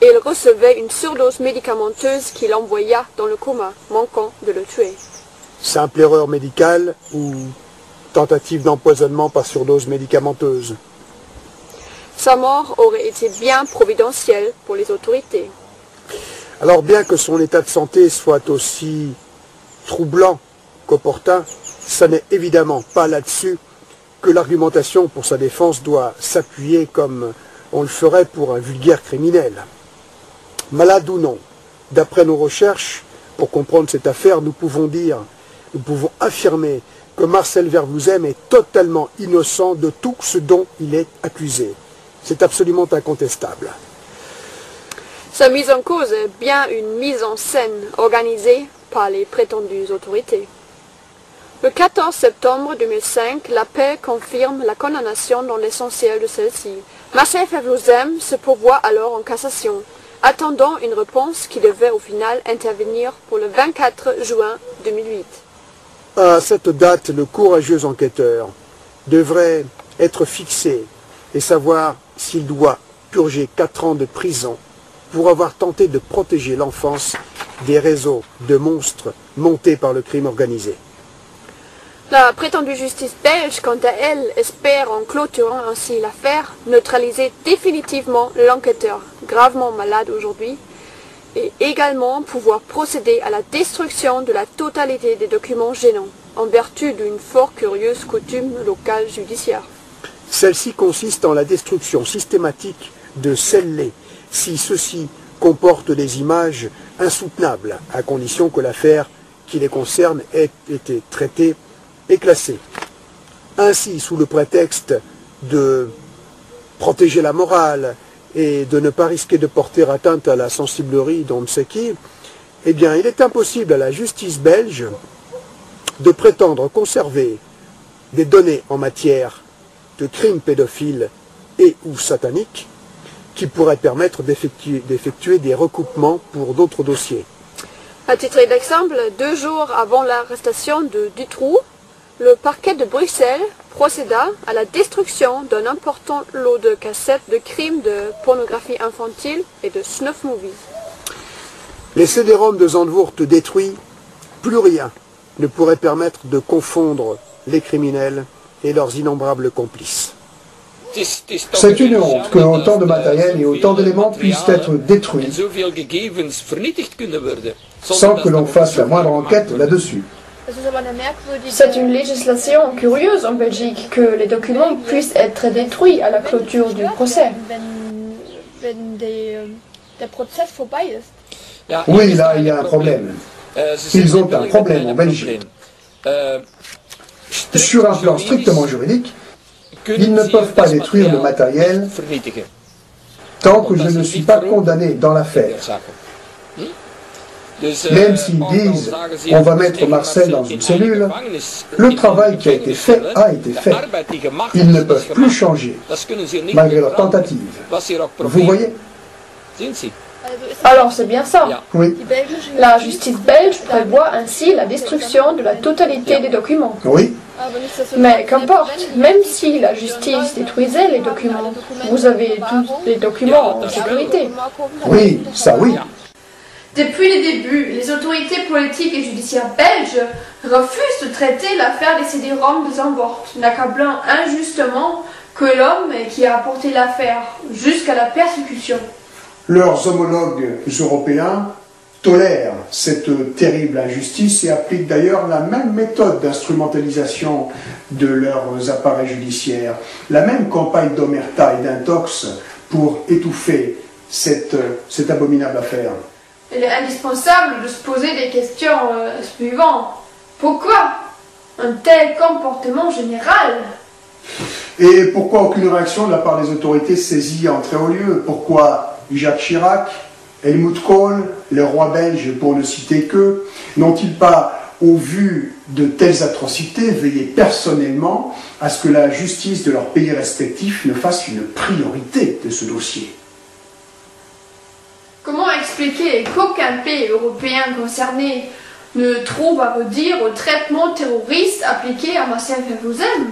et il recevait une surdose médicamenteuse qui l'envoya dans le coma, manquant de le tuer. Simple erreur médicale ou tentative d'empoisonnement par surdose médicamenteuse? Sa mort aurait été bien providentielle pour les autorités. Alors bien que son état de santé soit aussi troublant qu'opportun, ça n'est évidemment pas là-dessus que l'argumentation pour sa défense doit s'appuyer comme on le ferait pour un vulgaire criminel. Malade ou non, d'après nos recherches, pour comprendre cette affaire, nous pouvons affirmer que Marcel Verwoezem est totalement innocent de tout ce dont il est accusé. C'est absolument incontestable. Sa mise en cause est bien une mise en scène organisée par les prétendues autorités. Le 14 septembre 2005, la paix confirme la condamnation dans l'essentiel de celle-ci. Marcel Verwoezem se pourvoit alors en cassation, attendant une réponse qui devait au final intervenir pour le 24 juin 2008. À cette date, le courageux enquêteur devrait être fixé et savoir s'il doit purger 4 ans de prison pour avoir tenté de protéger l'enfance des réseaux de monstres montés par le crime organisé. La prétendue justice belge, quant à elle, espère, en clôturant ainsi l'affaire, neutraliser définitivement l'enquêteur, gravement malade aujourd'hui, et également pouvoir procéder à la destruction de la totalité des documents gênants, en vertu d'une fort curieuse coutume locale judiciaire. Celle-ci consiste en la destruction systématique de scellés, si ceux-ci comportent des images insoutenables, à condition que l'affaire qui les concerne ait été traitée et classée. Ainsi, sous le prétexte de protéger la morale et de ne pas risquer de porter atteinte à la sensiblerie d'on ne sait qui, eh bien, il est impossible à la justice belge de prétendre conserver des données en matière de crimes pédophiles et ou sataniques qui pourraient permettre d'effectuer des recoupements pour d'autres dossiers. À titre d'exemple, 2 jours avant l'arrestation de Dutroux, le parquet de Bruxelles procéda à la destruction d'un important lot de cassettes de crimes de pornographie infantile et de snuff movies. Les CD-ROM de Zandvoort détruits, plus rien ne pourrait permettre de confondre les criminels et leurs innombrables complices. C'est une honte que autant de matériel et autant d'éléments puissent être détruits sans que l'on fasse la moindre enquête là-dessus. C'est une législation curieuse en Belgique que les documents puissent être détruits à la clôture du procès. Oui, là, il y a un problème. Ils ont un problème en Belgique. Sur un plan strictement juridique, ils ne peuvent pas détruire le matériel tant que je ne suis pas condamné dans l'affaire. Même s'ils disent on va mettre Marcel dans une cellule, le travail qui a été fait a été fait. Ils ne peuvent plus changer, malgré leur tentative. Vous voyez? Alors c'est bien ça. Oui. La justice belge prévoit ainsi la destruction de la totalité des documents. Oui. Mais qu'importe, même si la justice détruisait les documents, vous avez tous les documents en sécurité. Oui, ça oui. Depuis le début, les autorités politiques et judiciaires belges refusent de traiter l'affaire des CD-ROM de Zandvoort, n'accablant injustement que l'homme qui a apporté l'affaire jusqu'à la persécution. Leurs homologues européens tolèrent cette terrible injustice et appliquent d'ailleurs la même méthode d'instrumentalisation de leurs appareils judiciaires, la même campagne d'omerta et d'intox pour étouffer cette abominable affaire. Il est indispensable de se poser des questions suivantes. Pourquoi un tel comportement général? Et pourquoi aucune réaction de la part des autorités saisies en très haut lieu? Pourquoi Jacques Chirac, Helmut Kohl, le roi belge pour ne citer qu'eux, n'ont-ils pas, au vu de telles atrocités, veillé personnellement à ce que la justice de leurs pays respectifs ne fasse une priorité de ce dossier? Comment expliquer qu'aucun pays européen concerné ne trouve à redire au traitement terroriste appliqué à Marcel Verwoezem?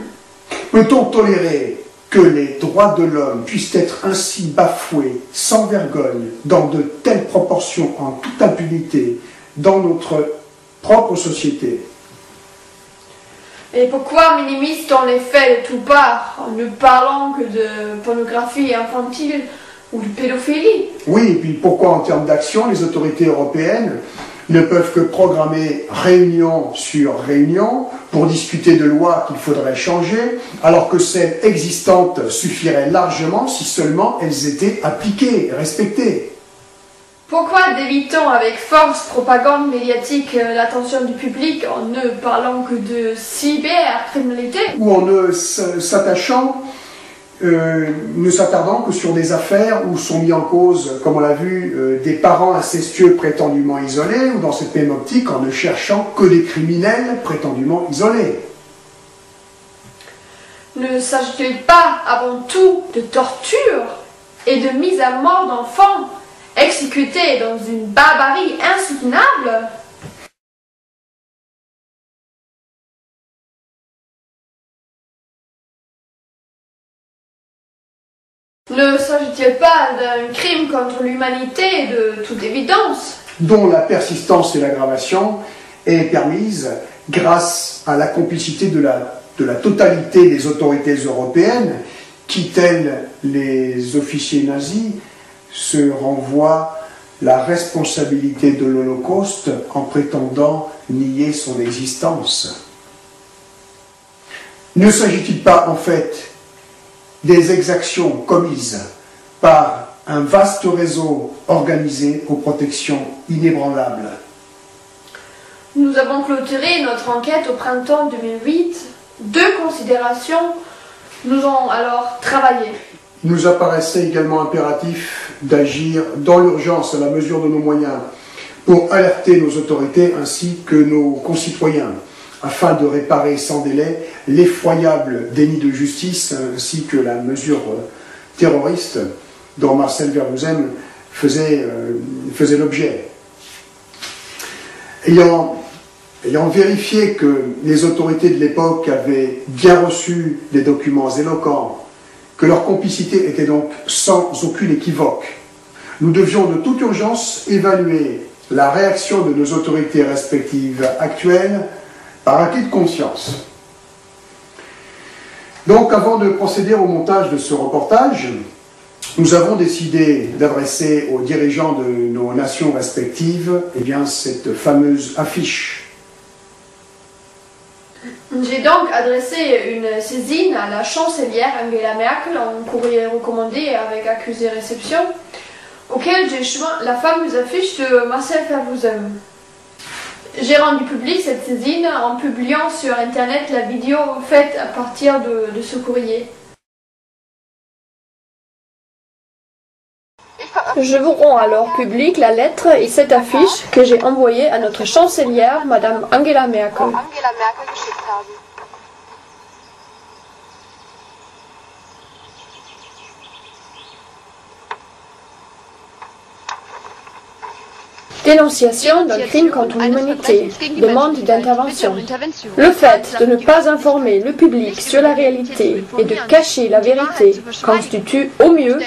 Peut-on tolérer que les droits de l'homme puissent être ainsi bafoués sans vergogne, dans de telles proportions, en toute impunité, dans notre propre société? Et pourquoi minimise-t-on les faits de tout part, en ne parlant que de pornographie infantile ou de pédophilie? Oui, et puis pourquoi en termes d'action, les autorités européennes ne peuvent que programmer réunion sur réunion pour discuter de lois qu'il faudrait changer, alors que celles existantes suffiraient largement si seulement elles étaient appliquées et respectées? Pourquoi dévie-t-on avec force propagande médiatique l'attention du public en ne parlant que de cybercriminalité? Ou en ne s'attardant que sur des affaires où sont mis en cause, comme on l'a vu, des parents incestueux prétendument isolés, ou dans cette même optique en ne cherchant que des criminels prétendument isolés? Ne s'agit-il pas avant tout de torture et de mise à mort d'enfants exécutés dans une barbarie insoutenable? Ne s'agit-il pas d'un crime contre l'humanité de toute évidence, dont la persistance et l'aggravation est permise grâce à la complicité de la totalité des autorités européennes qui, tels les officiers nazis, se renvoient la responsabilité de l'Holocauste en prétendant nier son existence? Ne s'agit-il pas en fait des exactions commises par un vaste réseau organisé aux protections inébranlables? Nous avons clôturé notre enquête au printemps 2008. Deux considérations nous ont alors travaillé. Il nous apparaissait également impératif d'agir dans l'urgence à la mesure de nos moyens pour alerter nos autorités ainsi que nos concitoyens afin de réparer sans délai l'effroyable déni de justice ainsi que la mesure terroriste dont Marcel Verwozen faisait l'objet. Ayant vérifié que les autorités de l'époque avaient bien reçu des documents éloquents, que leur complicité était donc sans aucune équivoque, nous devions de toute urgence évaluer la réaction de nos autorités respectives actuelles par acquis de conscience. Donc, avant de procéder au montage de ce reportage, nous avons décidé d'adresser aux dirigeants de nos nations respectives cette fameuse affiche. J'ai donc adressé une saisine à la chancelière Angela Merkel en courrier recommandé avec accusé réception, auquel j'ai joint la fameuse affiche de Marcel Verwozen. J'ai rendu publique cette saisine en publiant sur Internet la vidéo faite à partir de ce courrier. Je vous rends alors publique la lettre et cette affiche que j'ai envoyée à notre chancelière, Madame Angela Merkel. Dénonciation d'un crime contre l'humanité, demande d'intervention. Le fait de ne pas informer le public sur la réalité et de cacher la vérité constitue au mieux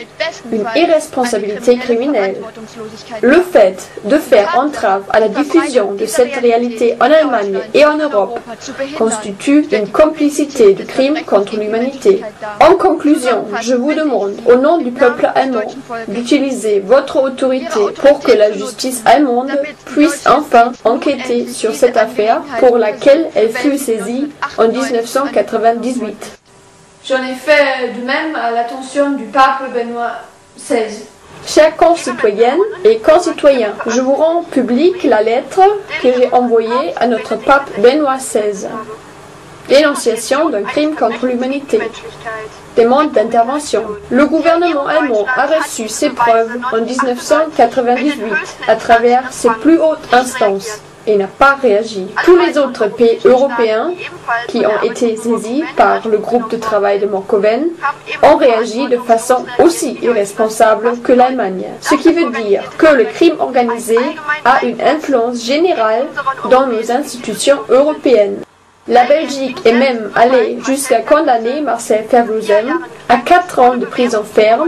une irresponsabilité criminelle. Le fait de faire entrave à la diffusion de cette réalité en Allemagne et en Europe constitue une complicité de crime contre l'humanité. En conclusion, je vous demande, au nom du peuple allemand, d'utiliser votre autorité pour que la justice allemande puisse enfin enquêter sur cette affaire pour laquelle elle fut saisie en 1998. J'en ai fait de même à l'attention du pape Benoît XVI. Chers concitoyennes et concitoyens, je vous rends publique la lettre que j'ai envoyée à notre pape Benoît XVI. Dénonciation d'un crime contre l'humanité. Demande d'intervention. Le gouvernement allemand a reçu ses preuves en 1998 à travers ses plus hautes instances et n'a pas réagi. Tous les autres pays européens qui ont été saisis par le groupe de travail de Morkoven ont réagi de façon aussi irresponsable que l'Allemagne. Ce qui veut dire que le crime organisé a une influence générale dans nos institutions européennes. La Belgique est même allée jusqu'à condamner Marcel Fervouzem à 4 ans de prison ferme